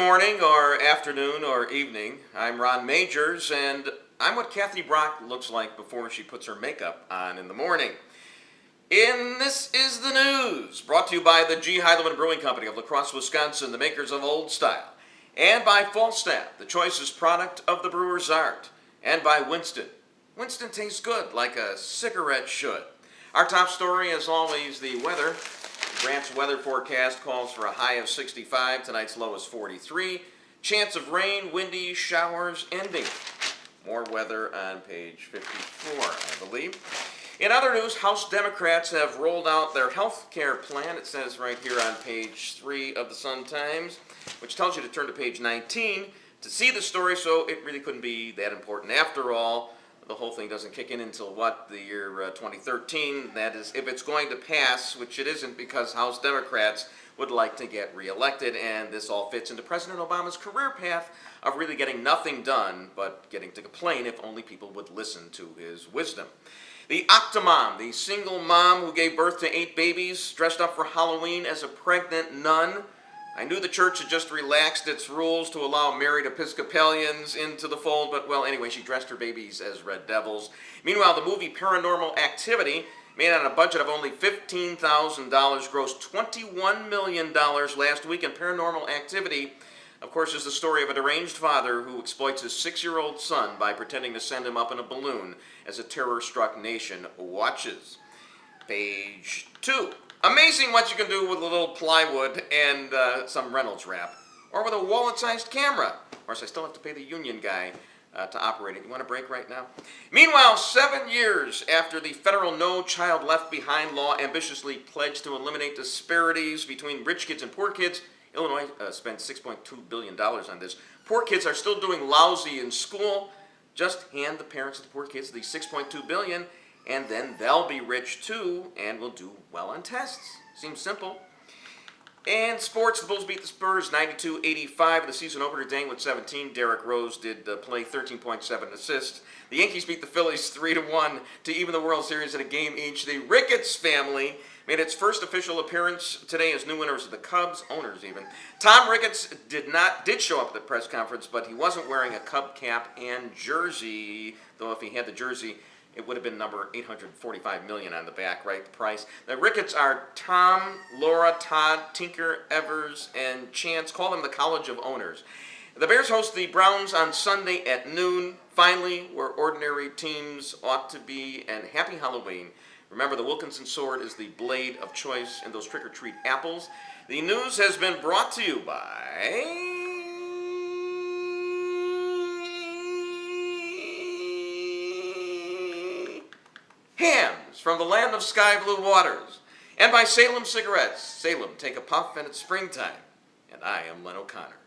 morning or afternoon or evening. I'm Ron Majors, and I'm what Kathy Brock looks like before she puts her makeup on in the morning. This is the news, brought to you by the G. Heidelman Brewing Company of La Crosse, Wisconsin, the makers of Old Style, and by Falstaff, the choicest product of the brewer's art, and by Winston. Winston tastes good, like a cigarette should. Our top story, as always, the weather. Grant's weather forecast calls for a high of 65, tonight's low is 43. Chance of rain, windy, showers ending. More weather on page 54, I believe. In other news, House Democrats have rolled out their health care plan. It says right here on page 3 of the Sun-Times, which tells you to turn to page 19 to see the story, so it really couldn't be that important after all. The whole thing doesn't kick in until, the year 2013. That is, if it's going to pass, which it isn't because House Democrats would like to get reelected, and this all fits into President Obama's career path of really getting nothing done but getting to complain if only people would listen to his wisdom. The Octomom, the single mom who gave birth to 8 babies, dressed up for Halloween as a pregnant nun. I knew the church had just relaxed its rules to allow married Episcopalians into the fold, but anyway, she dressed her babies as red devils. Meanwhile, the movie Paranormal Activity, made on a budget of only $15,000, grossed $21 million last week, and Paranormal Activity, of course, is the story of a deranged father who exploits his 6-year-old son by pretending to send him up in a balloon as a terror-struck nation watches. Page 2. Amazing what you can do with a little plywood and some Reynolds wrap. Or with a wallet-sized camera. Of course, I still have to pay the union guy to operate it. You want a break right now? Meanwhile, 7 years after the federal No Child Left Behind law ambitiously pledged to eliminate disparities between rich kids and poor kids, Illinois spent $6.2 billion on this. Poor kids are still doing lousy in school. Just hand the parents of the poor kids the $6.2 billion, and then they'll be rich too and will do well on tests. Seems simple. And sports, the Bulls beat the Spurs 92-85 in the season opener, Dang with 17. Derrick Rose did play 13.7 assists. The Yankees beat the Phillies 3-1 to even the World Series in a game each. The Ricketts family made its first official appearance today as new winners of the Cubs, owners even. Tom Ricketts did show up at the press conference, but he wasn't wearing a Cub cap and jersey, though if he had the jersey, it would have been number $845 million on the back, right? The price. The Ricketts are Tom, Laura, Todd, Tinker, Evers, and Chance. Call them the College of Owners. The Bears host the Browns on Sunday at noon. Finally, where ordinary teams ought to be. And happy Halloween. Remember, the Wilkinson sword is the blade of choice in those trick-or-treat apples. The news has been brought to you by Hams from the land of sky blue waters, and by Salem Cigarettes. Salem, take a puff and it's springtime. And I am Len O'Connor.